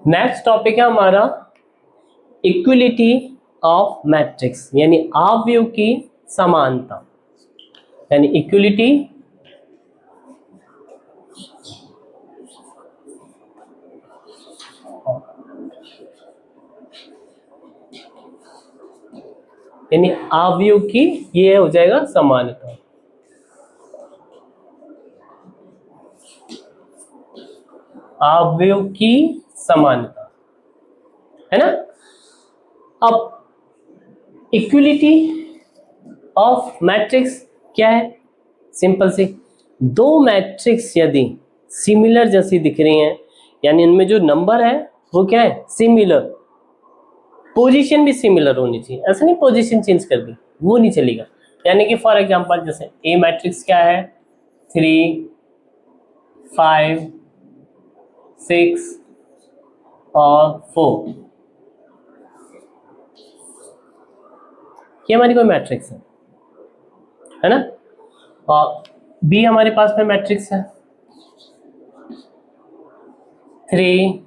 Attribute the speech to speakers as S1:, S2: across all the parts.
S1: Next topic है हमारा equality of matrix, यानी अवयव की समानता, यानी इक्विलिटी यानी अवयव की ये हो जाएगा समानता। अवयव की समानता है ना। अब इक्विलिटी ऑफ मैट्रिक्स क्या है? सिंपल सी, दो मैट्रिक्स यदि सिमिलर जैसी दिख रही हैं, यानी इनमें जो नंबर है वो क्या है? सिमिलर, पोजीशन भी सिमिलर होनी चाहिए। ऐसा नहीं पोजीशन चेंज कर दी, वो नहीं चलेगा। यानी कि फॉर एग्जांपल जैसे ए मैट्रिक्स क्या है? 3 5 6 और 4, ये हमारी कोई मैट्रिक्स है ना। और बी हमारे पास में मैट्रिक्स है 3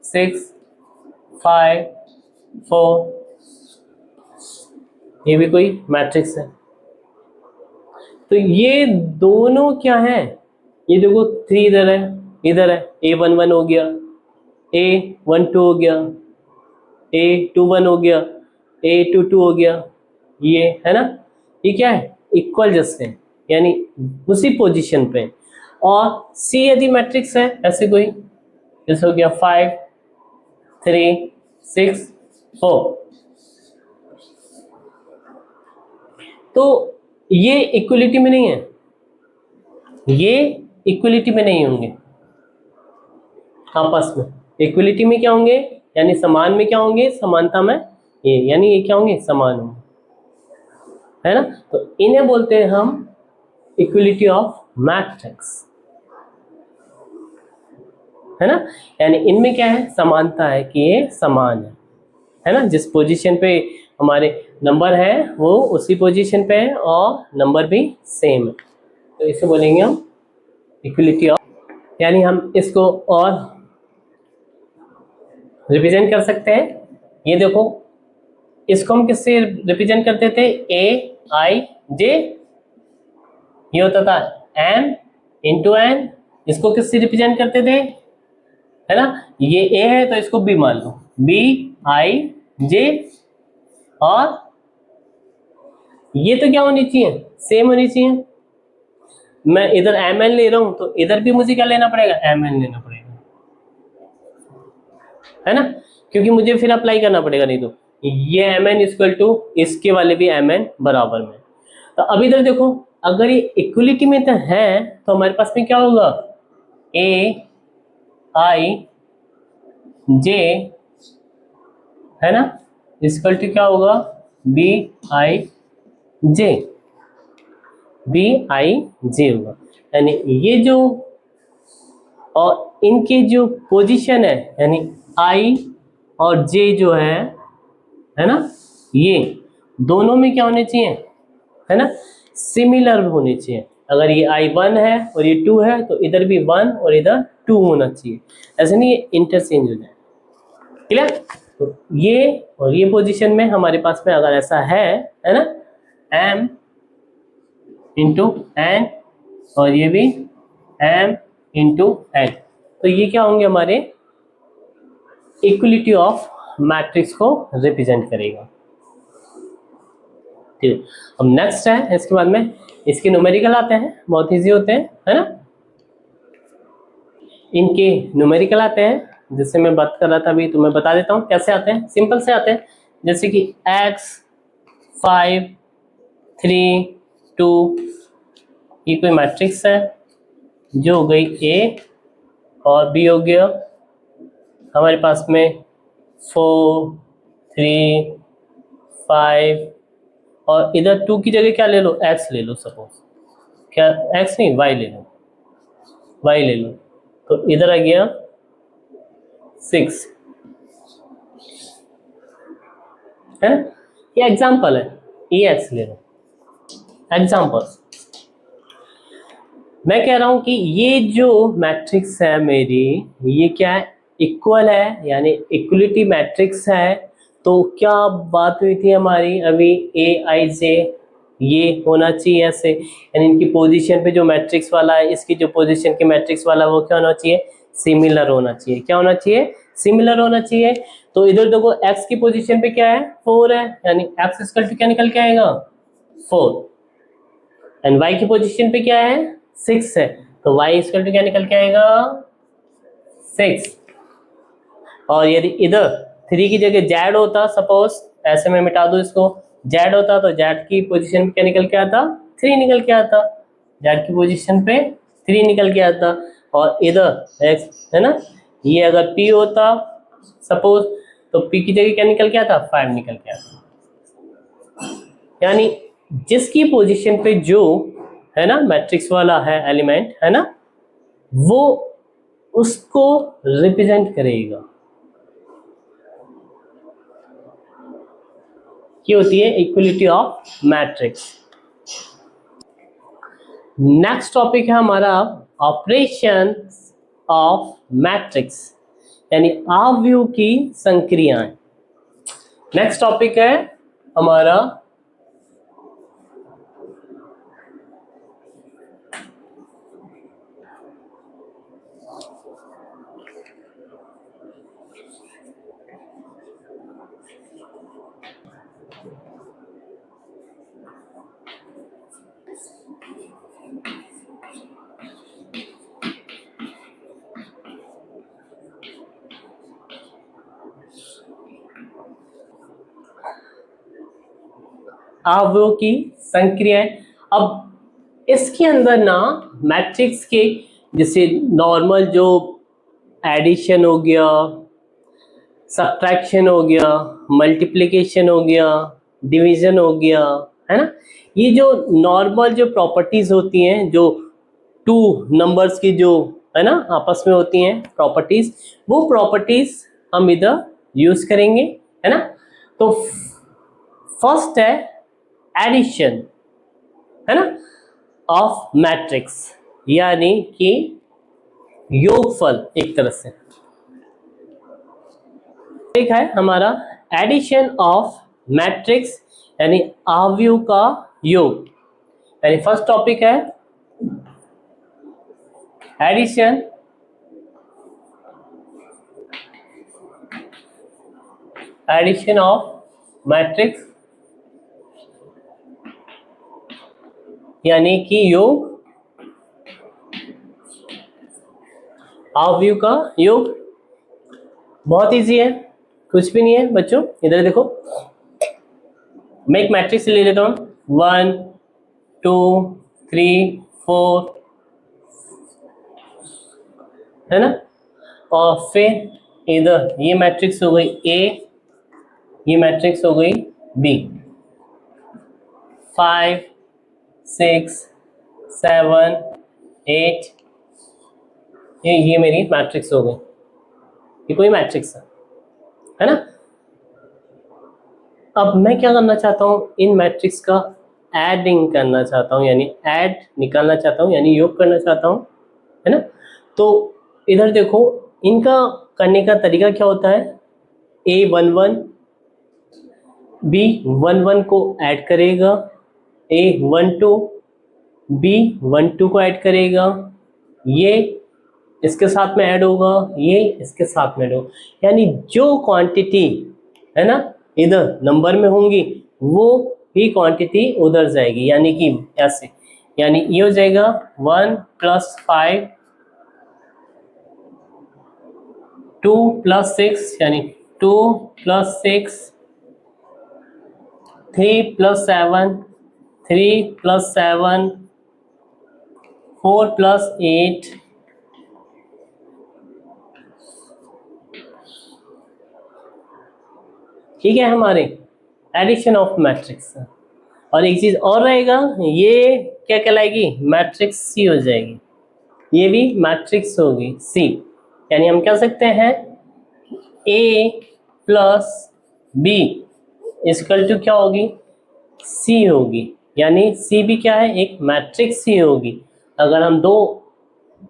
S1: 6 5 4, ये भी कोई मैट्रिक्स है। तो ये दोनों क्या है? ये देखो 3 इधर है, इधर है, A11 हो गया, A12 हो गया, A21 हो गया, A22 हो गया, ये है ना। ये क्या है? इक्वल जस्ट है, यानी उसी पोजीशन पे। और सी यदि मैट्रिक्स है ऐसे कोई, जैसे हो गया 5 3 6 4, तो ये इक्वलिटी में नहीं है, ये इक्वलिटी में नहीं होंगे आपस में। इक्वलिटी में क्या होंगे? यानी समान में क्या होंगे? समानता में ये, यानी ये क्या होंगे? समान होंगे, है ना। तो इन्हें बोलते हैं हम इक्वलिटी ऑफ मैट्रिक्स, है ना। यानी इनमें क्या है? समानता है कि ये समान है ना। जिस पोजीशन पे हमारे नंबर है वो उसी पोजीशन पे है और नंबर भी सेम है, तो इसे बोलेंगे हम इक्वलिटी ऑफ। यानी हम इसको और रिप्रेजेंट कर सकते हैं। ये देखो, इसको हम किससे रिप्रेजेंट करते थे? ए आई जे, ये होता था एम इंटू एन। इसको किससे रिप्रेजेंट करते थे? है ना, ये ए है तो इसको बी मान लो, बी आई जे। और ये तो क्या होनी चाहिए? सेम होनी चाहिए। मैं इधर एम एन ले रहा हूं तो इधर भी मुझे क्या लेना पड़ेगा? एम एन लेना पड़ेगा, है ना, क्योंकि मुझे फिर अप्लाई करना पड़ेगा, नहीं तो ये एम एन इक्वल टू इसके वाले भी एम एन बराबर में। तो अब इधर देखो, अगर ये इक्वलिटी में तो है तो हमारे पास में क्या होगा? ए आई जे, है ना, इक्वल टू क्या होगा? B I J, B I जे होगा। यानी ये जो, और इनके जो पोजीशन है, यानी आई और जे जो है ना, ये दोनों में क्या होने चाहिए? है ना, सिमिलर होने चाहिए। अगर ये I1 है और ये 2 है तो इधर भी 1 और इधर 2 होना चाहिए, ऐसे नहीं ये इंटरचेंज हो जाए। क्लियर? तो ये और ये पोजीशन में हमारे पास में अगर ऐसा है ना, m इंटू एन और ये भी m इंटू एन, तो ये क्या होंगे? हमारे इक्वलिटी ऑफ मैट्रिक्स को रिप्रेजेंट करेगा। ठीक है, अब नेक्स्ट है, इसके बाद में इसके न्यूमेरिकल आते हैं, बहुत इजी होते हैं, है ना। इनके न्यूमेरिकल आते हैं, जैसे मैं बात कर रहा था अभी, तो मैं बता देता हूँ कैसे आते हैं। सिंपल से आते हैं, जैसे कि x 5 3 2, ये कोई मैट्रिक्स है जो हो गई A, और B हो गया हमारे पास में 4 3 5, और इधर 2 की जगह क्या ले लो? x ले लो, सपोज, क्या x नहीं y ले लो, y ले लो, तो इधर आ गया 6, है ना। ये एग्जाम्पल है, ये x ले लो, एग्जाम्पल। मैं कह रहा हूं कि ये जो मैट्रिक्स है मेरी, ये क्या है? इक्वल है यानी इक्वलिटी मैट्रिक्स है, तो क्या बात हुई थी हमारी अभी, ए आई जे ये होना चाहिए ऐसे, यानी इनकी पोजीशन पे जो मैट्रिक्स वाला है, इसकी जो पोजीशन की मैट्रिक्स वाला वो क्या होना चाहिए, सिमिलर होना चाहिए। क्या होना चाहिए, सिमिलर होना चाहिए। तो इधर देखो x की पोजीशन पे क्या है, 4 है, यानी x इक्वल टू क्या निकल के आएगा, 4। एंड y की पोजीशन पे क्या है, 6 है, तो y इक्वल टू क्या निकल के आएगा, 6। और यदि इधर 3 की जगह z होता, सपोज ऐसे में मिटा दो इसको, z होता तो z की पोजीशन पे क्या निकल के आता, 3 निकल के आता, z की पोजीशन पे 3 निकल के आता। और इधर x है ना, ये अगर p होता सपोज, तो p की जगह क्या निकल के आता, 5 निकल के आता। यानी जिसकी पोजीशन पे जो है ना मैट्रिक्स वाला है एलिमेंट है ना, वो उसको रिप्रेजेंट करेगा। ये होती है equality of matrix. Next topic है हमारा ऑपरेशन ऑफ मैट्रिक्स, यानी आव्यूह की संक्रियाएं। नेक्स्ट टॉपिक है हमारा आव्यूह की संक्रियाएं। अब इसके अंदर ना मैट्रिक्स के जैसे नॉर्मल जो एडिशन हो गया, सब्ट्रैक्शन हो गया, मल्टीप्लिकेशन हो गया, डिवीजन हो गया, है ना, ये जो नॉर्मल जो प्रॉपर्टीज होती हैं, जो टू नंबर्स की जो है ना आपस में होती हैं प्रॉपर्टीज, वो प्रॉपर्टीज हम इधर यूज करेंगे, है ना। तो फर्स्ट है एडिशन, है ना, ऑफ मैट्रिक्स, यानी कि योगफल एक तरह से। एक है हमारा एडिशन ऑफ मैट्रिक्स, यानी आव्यूह का योग। यानी फर्स्ट टॉपिक है एडिशन ऑफ मैट्रिक्स, यानी कि योग, आव्यूह का योग। बहुत इजी है, कुछ भी नहीं है बच्चों। इधर देखो, मैं एक मैट्रिक्स ले लेता हूं, 1 2 3 4, है ना। और फिर इधर ये मैट्रिक्स हो गई ए, ये मैट्रिक्स हो गई बी, 5 6 7 8, ये मेरी मैट्रिक्स हो गई, ये कोई मैट्रिक्स है ना। अब मैं क्या करना चाहता हूँ, इन मैट्रिक्स का एडिंग करना चाहता हूँ, यानी ऐड निकालना चाहता हूँ, यानी योग करना चाहता हूँ, है ना। तो इधर देखो, इनका करने का तरीका क्या होता है, A11 B11 को ऐड करेगा, A12 B12 को ऐड करेगा, ये इसके साथ में ऐड होगा, ये इसके साथ में ऐड होगा, यानी जो क्वांटिटी है ना इधर नंबर में होंगी वो ही क्वांटिटी उधर जाएगी, यानी कि ऐसे, यानी ये हो जाएगा 1 + 5 2 + 6, यानी 2 + 6 3 + 7 3 + 7 4 + 8 ठीक है, हमारे एडिशन ऑफ मैट्रिक्स। और एक चीज और रहेगा, ये क्या कहलाएगी, मैट्रिक्स सी हो जाएगी, ये भी मैट्रिक्स होगी सी, यानी हम कह सकते हैं A + B इक्वल टू क्या होगी, सी होगी, यानी सी भी क्या है, एक मैट्रिक्स ही होगी। अगर हम दो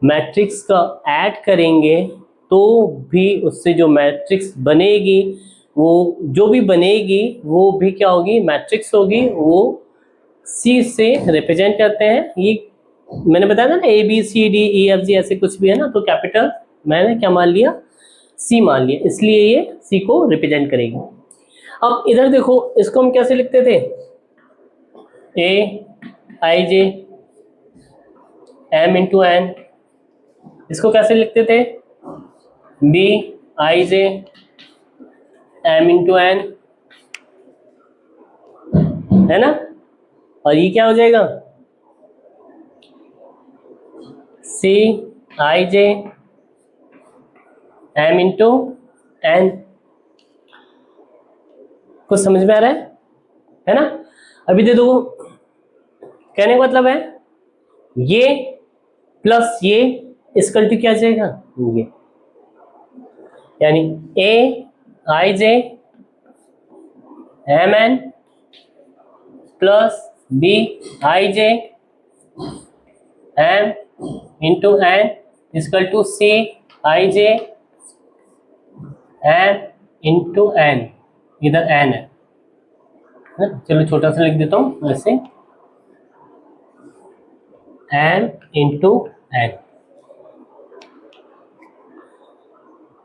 S1: मैट्रिक्स का ऐड करेंगे तो भी उससे जो मैट्रिक्स बनेगी, वो जो भी बनेगी वो भी क्या होगी, मैट्रिक्स होगी। वो सी से रिप्रेजेंट करते हैं। ये मैंने बताया था ना, A B C D E F G ऐसे कुछ भी है ना, तो कैपिटल मैंने क्या मान लिया, सी मान लिया, इसलिए ये सी को रिप्रेजेंट करेगी। अब इधर देखो, इसको हम कैसे लिखते थे, A I J M into N, इसको कैसे लिखते थे, B I J M into N, है ना। और ये क्या हो जाएगा, C I J M into N. कुछ समझ में आ रहा है ना। अभी दे दो, कहने का मतलब है ये प्लस ये इसकल टू क्या जाएगा, ये, यानी A I J M N plus B I J M into N is equal to C I J M into N, इधर एन है ना? चलो छोटा सा लिख देता हूँ ऐसे, एन इंटू एन,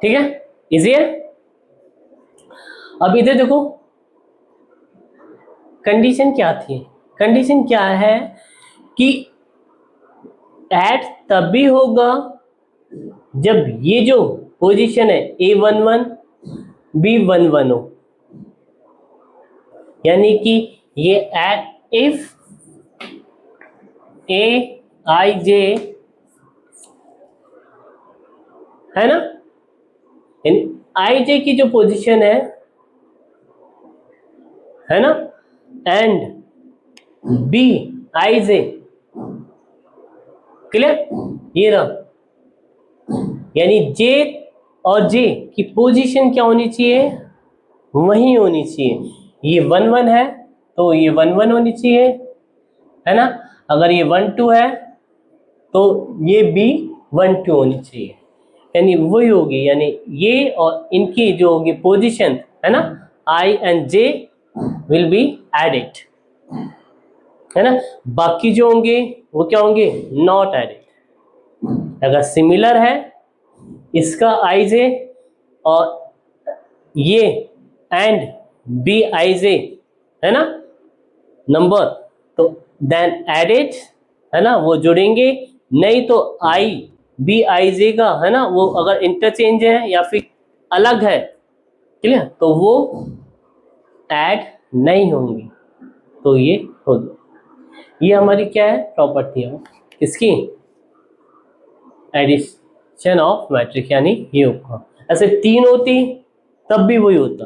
S1: ठीक है, इजी है। अब इधर देखो, कंडीशन क्या थी, कंडीशन क्या है कि ऐड तब भी होगा जब ये जो पोजीशन है A11 B11 हो, यानी कि ये ऐड इफ ए आई जे, है ना, यानी आई जे की जो पोजीशन है ना, and B I J, clear, ये रहा, यानी जे और जे की पोजीशन क्या होनी चाहिए, वही होनी चाहिए। ये 1 1 है तो ये 1 1 होनी चाहिए, है ना। अगर ये 1 2 है तो ये भी 1 2 होनी चाहिए, यानी वही होगी, यानी ये और इनकी जो होगी पोजीशन, है ना, I and J will be added, है ना। बाकी जो होंगे वो क्या होंगे, नॉट एडेड। अगर सिमिलर है इसका आई जे और ये एंड बी आई जे, है ना, नंबर, तो देन एडेड, है ना, वो जुड़ेंगे। नहीं तो आई बी आई जे का, है ना, वो अगर इंटरचेंज है या फिर अलग है, क्लियर, तो वो ऐड नहीं होंगी, तो ये होगी। ये हमारी क्या है, प्रॉपर्टी है इसकी, एडिशन ऑफ मैट्रिक्स, यानी ये होगा। ऐसे 3 होती तब भी वही होता,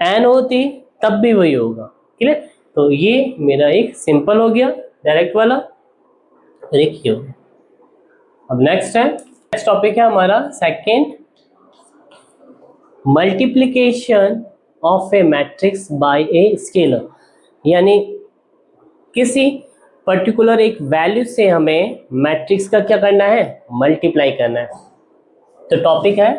S1: एन होती तब भी वही होगा, क्लियर। तो ये मेरा एक सिंपल हो गया डायरेक्ट वाला, एक ये हो गया। अब नेक्स्ट टॉपिक है हमारा second, multiplication of A matrix bye a scalar, यानी किसी पर्टिकुलर एक वैल्यू से हमें मैट्रिक्स का क्या करना है, मल्टीप्लाई करना है। तो टॉपिक है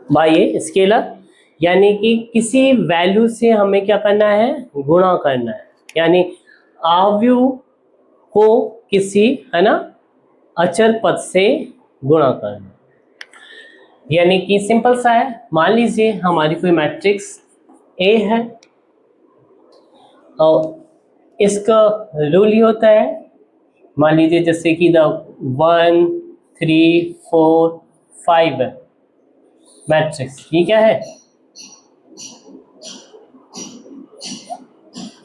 S1: बाय ए स्केलर, यानी कि किसी वैल्यू से हमें क्या करना है, गुणा करना है, यानी अवयव को किसी, है ना, अचर पद से गुणा करना। यानी कि सिंपल सा है, मान लीजिए हमारी कोई मैट्रिक्स ए है और इसका रूल ये होता है, मान लीजिए जैसे कि 1 3 4 5 है मैट्रिक्स, ये क्या है,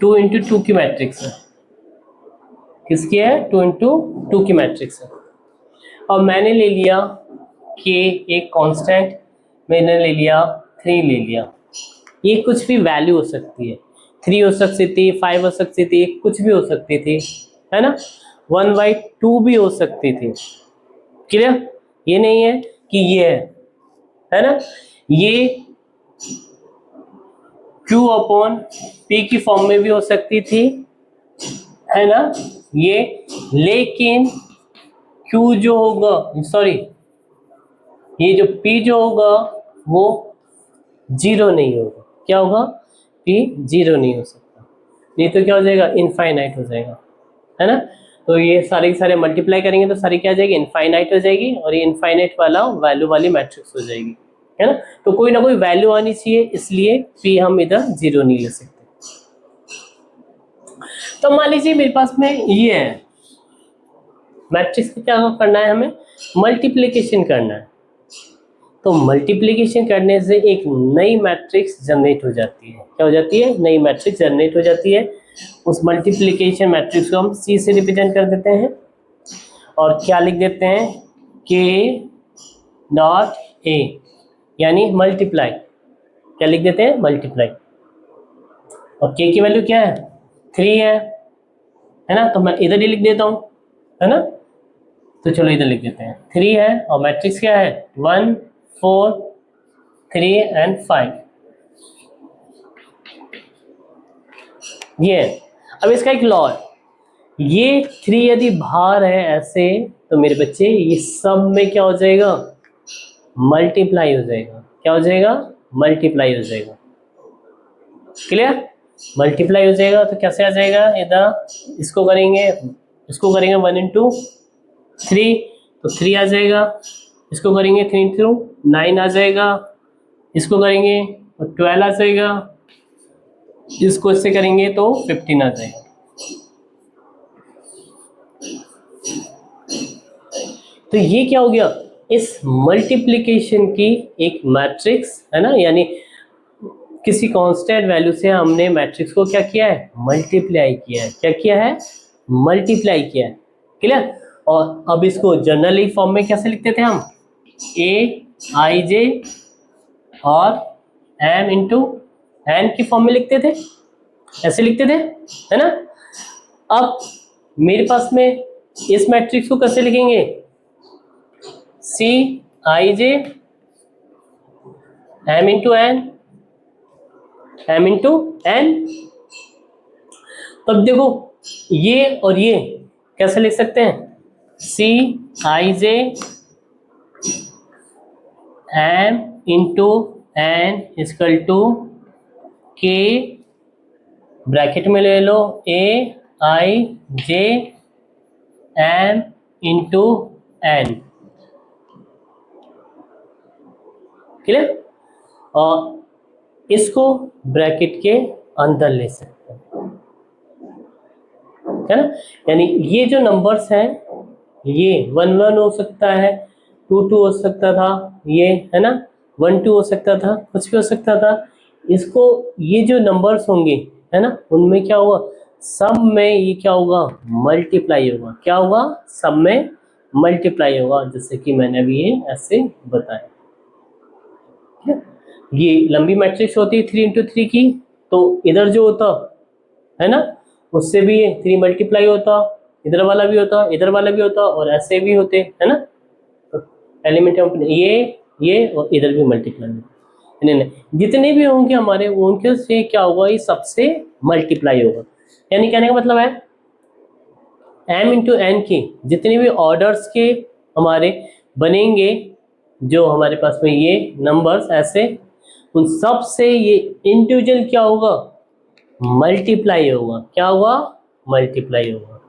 S1: 2 इंटू 2 की मैट्रिक्स है, किसकी है, 2 इंटू 2 की मैट्रिक्स है। और मैंने ले लिया के एक कांस्टेंट, मैंने ले लिया 3 ले लिया, ये कुछ भी वैल्यू हो सकती है, 3 हो सकती थी, 5 हो सकती थी, कुछ भी हो सकती थी, है ना। 1/2 भी हो सकती थी। क्लियर? ये नहीं है कि ये है ना, ये Q/P की फॉर्म में भी हो सकती थी, है ना ये, लेकिन Q जो होगा, सॉरी, ये जो P जो होगा वो 0 नहीं होगा। क्या होगा? P 0 नहीं हो सकता, नहीं तो क्या हो जाएगा? इनफाइनाइट हो जाएगा, है ना। तो ये सारे के सारे मल्टीप्लाई करेंगे तो सारी क्या आ जाएगी? इनफाइनाइट हो जाएगी, और ये इनफाइनाइट वाला वैल्यू वाली मैट्रिक्स हो जाएगी, है ना। तो कोई ना कोई वैल्यू आनी चाहिए, इसलिए P हम इधर 0 नहीं ले सकते। तो मान लीजिए मेरे पास में ये है मैट्रिक्स का, क्या करना है हमें? मल्टीप्लिकेशन करना है। तो मल्टीप्लिकेशन करने से एक नई मैट्रिक्स जनरेट हो जाती है। क्या हो जाती है? नई मैट्रिक्स जनरेट हो जाती है। उस मल्टीप्लिकेशन मैट्रिक्स को हम C से रिप्रेजेंट कर देते हैं, और क्या लिख देते हैं? K.A, यानी मल्टीप्लाई। क्या लिख देते हैं? मल्टीप्लाई। और K की वैल्यू क्या है? 3 है ना। तो मैं इधर ही लिख देता हूँ, है ना। तो चलो इधर लिख देते हैं, 3 है, और मैट्रिक्स क्या है? 1 4 3 एंड 5। ये अब इसका एक लॉ है, ये 3 यदि बाहर है ऐसे, तो मेरे बच्चे ये सब में क्या हो जाएगा? मल्टीप्लाई हो जाएगा। क्या हो जाएगा? मल्टीप्लाई हो जाएगा। क्लियर? मल्टीप्लाई हो जाएगा तो कैसे आ जाएगा? इधर इसको करेंगे 1 इंटू 3 तो 3 आ जाएगा, इसको करेंगे 3 इंटू 9 आ जाएगा, इसको करेंगे और 12 आ जाएगा, इसको इससे करेंगे तो 15 आ जाएगा। तो ये क्या हो गया? इस मल्टीप्लिकेशन की एक मैट्रिक्स, है ना, यानी किसी कांस्टेंट वैल्यू से हमने मैट्रिक्स को क्या किया है? मल्टीप्लाई किया है। क्या किया है? मल्टीप्लाई किया है। क्लियर? और अब इसको जनरली फॉर्म में कैसे लिखते थे हम? Aij और m इंटू n की फॉर्म में लिखते थे, ऐसे लिखते थे, है ना। अब मेरे पास में इस मैट्रिक्स को कैसे लिखेंगे? Cij m into n, m into n। तब देखो ये और ये कैसे लिख सकते हैं? Cij m into n is equal to k, bracket में ले लो, Aij m into n। Clear? और इसको ब्रैकेट के अंदर ले सकते हैं, है ना। यानी ये जो नंबर्स हैं, ये 1 1 हो सकता है, 2 2 हो सकता था, ये है ना 1 2 हो सकता था, कुछ भी हो सकता था। इसको ये जो नंबर्स होंगे, है ना, उनमें क्या होगा? सब में ये क्या होगा? मल्टीप्लाई होगा। क्या होगा? सब में मल्टीप्लाई होगा, जैसे कि मैंने अभी ये ऐसे बताया। ये लंबी मैट्रिक्स होती है 3 इंटू 3 की, तो इधर जो होता है ना, उससे भी 3 मल्टीप्लाई होता, इधर वाला भी होता, इधर वाला भी होता, और ऐसे भी होते, है ना। तो एलिमेंट ये और इधर भी मल्टीप्लाई होता, नहीं नहीं, जितने भी होंगे हमारे उनके से क्या होगा? ये सबसे मल्टीप्लाई होगा। यानी कहने का मतलब है m इंटू एन के जितने भी ऑर्डर्स के हमारे बनेंगे, जो हमारे पास में ये नंबर्स ऐसे, उन सब से ये इंडिविजुअल क्या होगा? मल्टीप्लाई होगा। क्या होगा? मल्टीप्लाई होगा।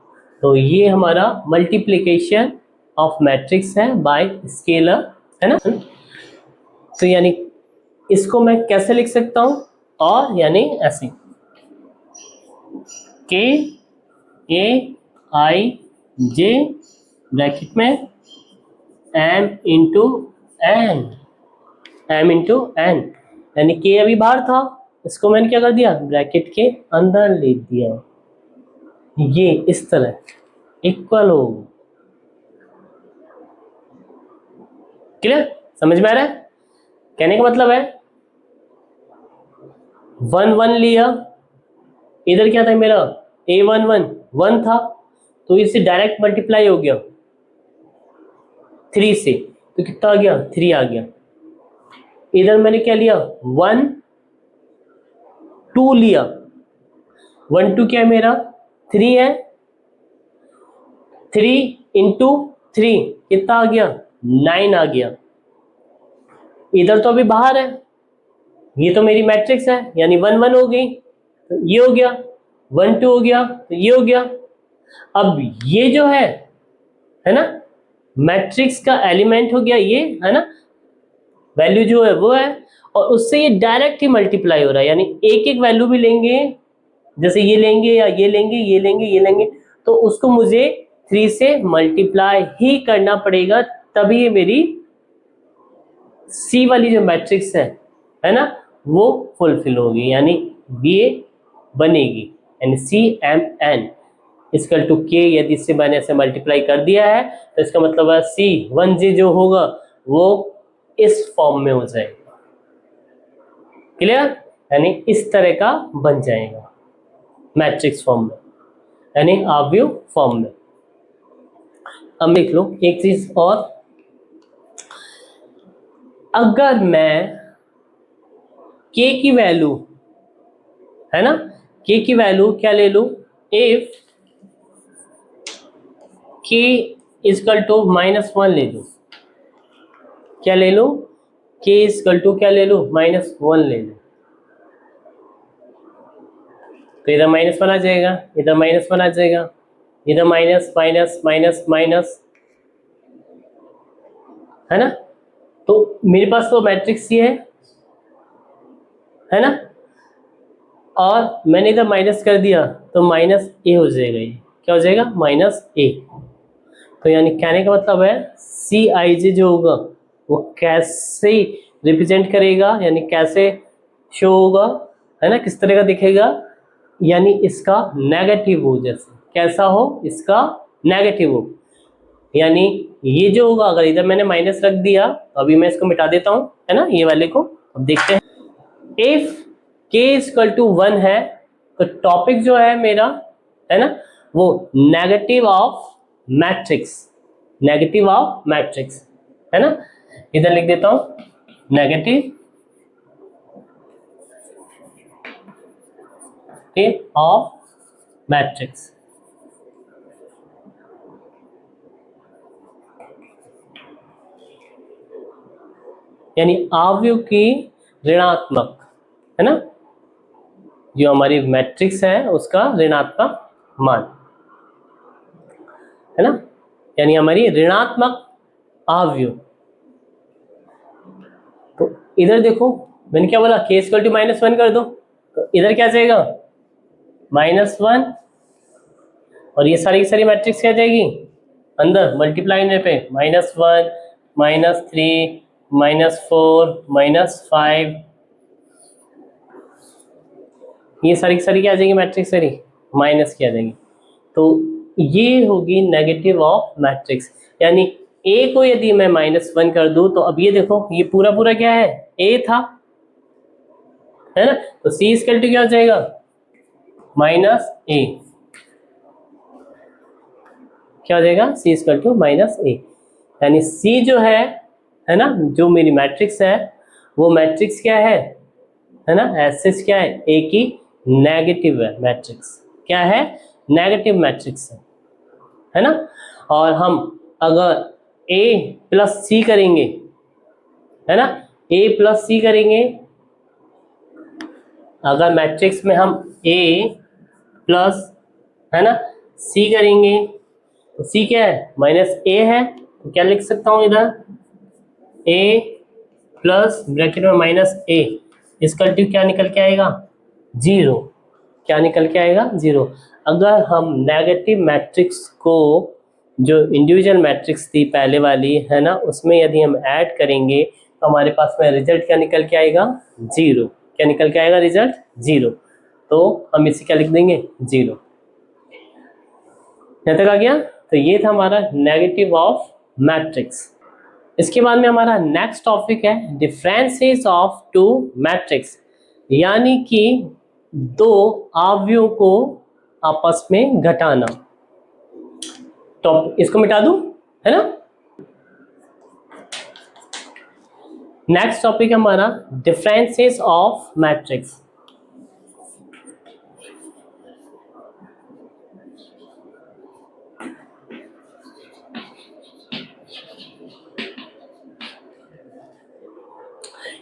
S1: तो ये हमारा मल्टीप्लिकेशन ऑफ मैट्रिक्स है बाय स्केलर, है ना। तो यानी इसको मैं कैसे लिख सकता हूं? और यानी ऐसे K.A.I.J ब्रैकेट में m इंटू n, यानी K अभी बाहर था, इसको मैंने क्या कर दिया? ब्रैकेट के अंदर लिख दिया। ये इस तरह इक्वल हो। क्लियर? समझ में आ रहा है? कहने का मतलब है 1 1 लिया, इधर क्या था मेरा? A11 1 था, तो इससे डायरेक्ट मल्टीप्लाई हो गया 3 से, तो कितना आ गया 3 आ गया। इधर मैंने क्या लिया 1 2 लिया, 1 2 क्या है मेरा 3 है, 3 इंटू 3 कितना आ गया 9 आ गया। इधर तो अभी बाहर है, ये तो मेरी मैट्रिक्स है, यानी 1 1 हो गई, तो ये हो गया 1 2 हो गया, तो ये हो गया। अब ये जो है ना, मैट्रिक्स का एलिमेंट हो गया ये, है ना, वैल्यू जो है वो है, और उससे ये डायरेक्ट ही मल्टीप्लाई हो रहा है, यानी एक एक वैल्यू भी लेंगे, जैसे ये लेंगे या ये लेंगे, ये लेंगे, ये लेंगे, तो उसको मुझे 3 से मल्टीप्लाई ही करना पड़ेगा, तभी ये मेरी सी वाली जो मैट्रिक्स है ना, वो फुलफिल होगी, यानी ये बनेगी। यानी CMN इक्वल टू के, यदि इससे मैंने ऐसे मल्टीप्लाई कर दिया है तो इसका मतलब है C1J जो होगा वो इस फॉर्म में हो जाएगा। क्लियर? यानी इस तरह का बन जाएगा मैट्रिक्स फॉर्म में, यानी आव्यूह फॉर्म में। अब देख लो एक चीज और, अगर मैं k की वैल्यू, है ना, k की वैल्यू क्या ले लूं, इफ k इक्वल टू -1 ले लूं, क्या ले लूं, k इक्वल टू क्या ले लूं -1 ले लूं, तो इधर -1 आ जाएगा, इधर -1 आ जाएगा, इधर माइनस माइनस माइनस माइनस, है ना, तो मेरे पास तो मैट्रिक्स ये है ना, और मैंने इधर माइनस कर दिया तो -a हो जाएगा, ये क्या हो जाएगा -a। तो यानी कहने का मतलब है CIJ जो होगा वो कैसे रिप्रेजेंट करेगा, यानी कैसे शो होगा, है ना, किस तरह का दिखेगा, यानी इसका नेगेटिव हो, जैसे कैसा हो, इसका नेगेटिव हो, यानी ये जो होगा, अगर इधर मैंने माइनस रख दिया, अभी मैं इसको मिटा देता हूं, है ना, ये वाले को। अब देखते हैं, इफ k इक्वल टू 1 है तो टॉपिक जो है मेरा, है ना, वो negative of matrix, negative of matrix, है ना, इधर लिख देता हूं नेगेटिव ऑफ मैट्रिक्स। यानी आव्यूह की ऋणात्मक, है ना, जो हमारी मैट्रिक्स है उसका ऋणात्मक मान, है ना, यानी हमारी ऋणात्मक आव्यूह। तो इधर देखो मैंने क्या बोला, k इक्वल टू -1 कर दो, तो इधर क्या जाएगा -1, और ये सारी की सारी मैट्रिक्स क्या जाएगी अंदर मल्टीप्लाई होने पे, -1 -3 -4 -5, ये सारी की सारी क्या आ जाएगी मैट्रिक्स, सारी माइनस की आ जाएगी। तो ये होगी नेगेटिव ऑफ मैट्रिक्स, यानी a को यदि मैं -1 कर दूं, तो अब ये देखो ये पूरा पूरा क्या है a था, है ना, तो c इक्वल टू क्या हो जाएगा -a, क्या हो जाएगा c इक्वल टू -a, यानी c जो है ना, जो मेरी मैट्रिक्स है वो मैट्रिक्स क्या है ना, एसेस क्या है a की नेगेटिव है मैट्रिक्स, क्या है नेगेटिव मैट्रिक्स है ना। और हम अगर a प्लस सी करेंगे, है ना, a प्लस सी करेंगे, अगर मैट्रिक्स में हम a प्लस, है ना, c करेंगे, तो c क्या है -a है, तो क्या लिख सकता हूं इधर a प्लस ब्रैकेट में -a इक्वल टू क्या निकल के आएगा 0, क्या निकल के आएगा 0। अगर हम नेगेटिव मैट्रिक्स को, जो इंडिविजुअल मैट्रिक्स थी पहले वाली, है ना, उसमें यदि हम ऐड करेंगे तो हमारे पास में रिजल्ट क्या निकल के आएगा 0, क्या निकल के आएगा रिजल्ट 0, तो हम इसे क्या लिख देंगे 0। यहाँ तक आ गया। तो ये था हमारा नेगेटिव ऑफ मैट्रिक्स। इसके बाद में हमारा नेक्स्ट टॉपिक है डिफरेंसेस ऑफ टू मैट्रिक्स, यानी कि दो आव्यूहों को आपस में घटाना। तो इसको मिटा दूं, है ना। नेक्स्ट टॉपिक हमारा डिफरेंसेस ऑफ मैट्रिक्स।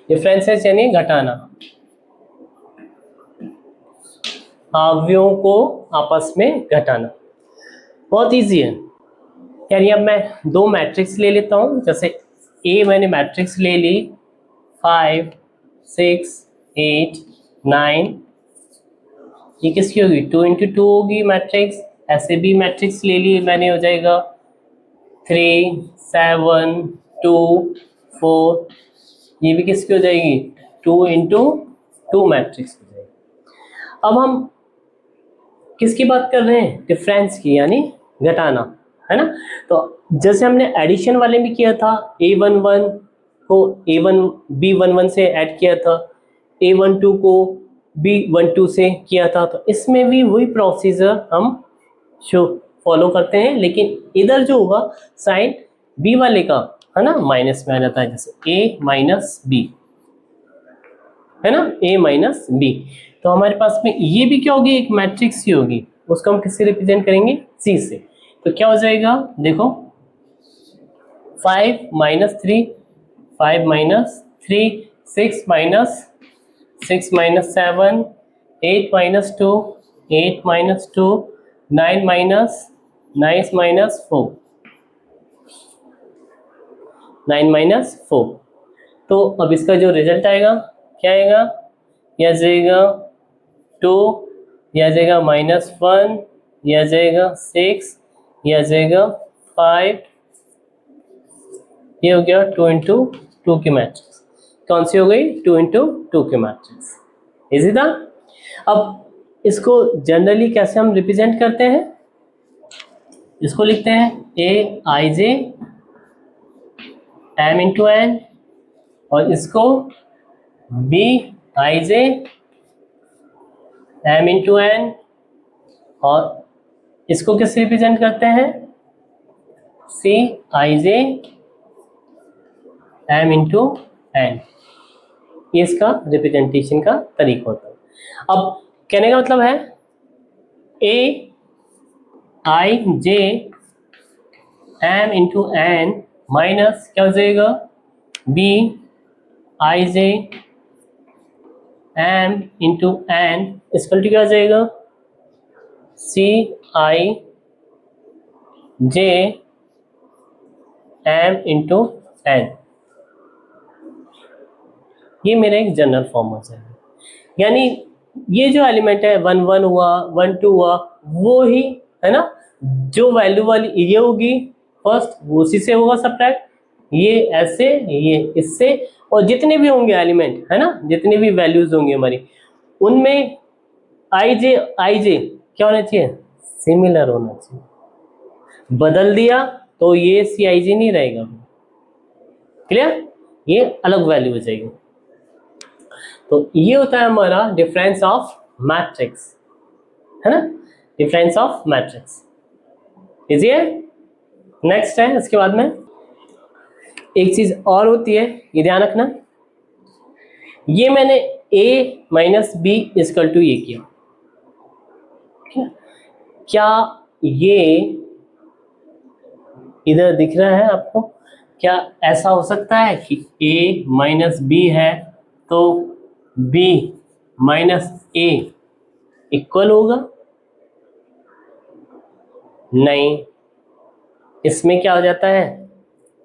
S1: डिफरेंसेस यानी घटाना, अवयवों को आपस में घटाना। बहुत इजी है यानी। अब मैं दो मैट्रिक्स ले लेता हूं, जैसे ए मैंने मैट्रिक्स ले ली 5 6 8 9, ये किसकी होगी 2 इंटू 2 होगी मैट्रिक्स। ऐसे भी मैट्रिक्स ले ली मैंने, हो जाएगा 3 7 2 4, ये भी किसकी हो जाएगी 2 इंटू 2 मैट्रिक्स हो जाएगी। अब हम किसकी बात कर रहे हैं, डिफरेंस की, यानी घटाना, है ना। तो जैसे हमने एडिशन वाले में किया था, A11 को B11 से ऐड किया था, A12 को B12 से किया था, तो इसमें भी वही प्रोसीजर हम फॉलो करते हैं, लेकिन इधर जो होगा साइन B वाले का, है ना, माइनस में आ जाता है, जैसे A माइनस B, है ना, A माइनस B। तो हमारे पास में ये भी क्या होगी, एक मैट्रिक्स ही होगी, उसको हम किससे रिप्रेजेंट करेंगे, C से। तो क्या हो जाएगा, देखो 5 minus 3 5 minus 3 6 minus 6 minus 7 8 minus 2 8 minus 2 9 minus 9 minus 4 9 minus 4। तो अब इसका जो रिजल्ट आएगा क्या आएगा, यह जाएगा 2, यह जाएगा -1, यह जाएगा 6, यह जाएगा 5, ये हो गया 2 इंटू 2 की मैट्रिक्स। कौन सी हो गई, 2 इंटू 2 की मैट्रिक्स। इजी था। अब इसको जनरली कैसे हम रिप्रेजेंट करते हैं, इसको लिखते हैं Aij m इंटू n, और इसको Bij m इंटू n, और इसको किससे रिप्रेजेंट करते हैं, Cij m इंटू n। ये इसका रिप्रेजेंटेशन का तरीका होता है। अब कहने का मतलब है Aij m into n minus क्या हो जाएगा, Bij m इंटू n इसका क्या हो जाएगा, Cij m इंटू n। ये मेरा एक जनरल फॉर्म हो जाएगा। यानी ये जो एलिमेंट है 1 1 हुआ 1 2 हुआ, वो ही है ना, जो वैल्यू वाली ये होगी फर्स्ट, वो उसी से होगा सब्ट्रैक्ट, ये ऐसे, ये इससे, और जितने भी होंगे एलिमेंट, है ना, जितने भी वैल्यूज होंगी हमारी, उनमें आईजे क्या होना चाहिए, सिमिलर होना चाहिए। बदल दिया तो ये Cij नहीं रहेगा, क्लियर, ये अलग वैल्यू हो जाएगी। तो ये होता है हमारा डिफरेंस ऑफ मैट्रिक्स, है ना, डिफरेंस ऑफ मैट्रिक्स। इजी है। नेक्स्ट है, इसके बाद में एक चीज और होती है, ये ध्यान रखना, ये मैंने a minus B is equal to ये किया, क्या ये इधर दिख रहा है आपको, क्या ऐसा हो सकता है कि a माइनस बी है तो b माइनस a इक्वल होगा, नहीं, इसमें क्या हो जाता है,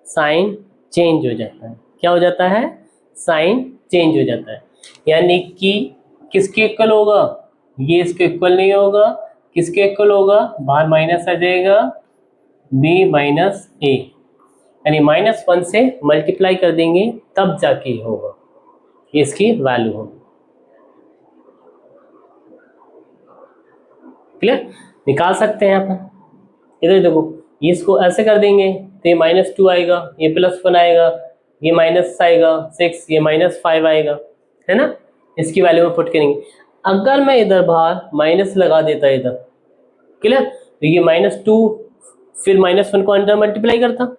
S1: साइन चेंज हो जाता है। क्या हो जाता है, साइन चेंज हो जाता है। यानी कि किसके इक्वल होगा, ये इसके इक्वल नहीं होगा, किसके इक्वल होगा, बाहर माइनस आ जाएगा, b माइनस a, यानी -1 से मल्टीप्लाई कर देंगे तब जाके होगा, ये इसकी वैल्यू होगी। क्लियर, निकाल सकते हैं अपन। इधर देखो, ये इसको ऐसे कर देंगे तो ये -2 आएगा, ये +1 आएगा, ये माइनस आएगा 6, ये -5 आएगा, है ना, इसकी वैल्यू में पुट करेंगे। अगर मैं इधर बाहर माइनस लगा देता इधर, क्लियर, तो ये -2 फिर -1 को अंदर मल्टीप्लाई करता,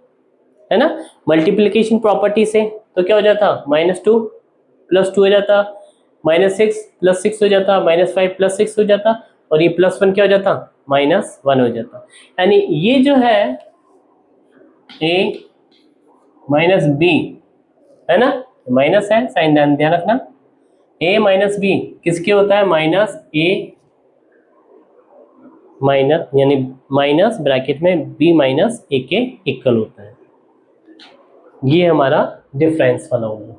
S1: है ना, मल्टीप्लिकेशन प्रॉपर्टी से, तो क्या हो जाता, -2 + 2 हो जाता, -6 + 6 हो जाता, -5 + 6 हो जाता, और ये +1 क्या हो जाता, -1 हो जाता। यानी ये जो है a माइनस बी, है ना, माइनस है, साइन ध्यान रखना, a माइनस बी किसके होता है, -a माइनस, यानी माइनस ब्रैकेट में b - a के इक्वल होता है। ये हमारा डिफरेंस वाला होगा।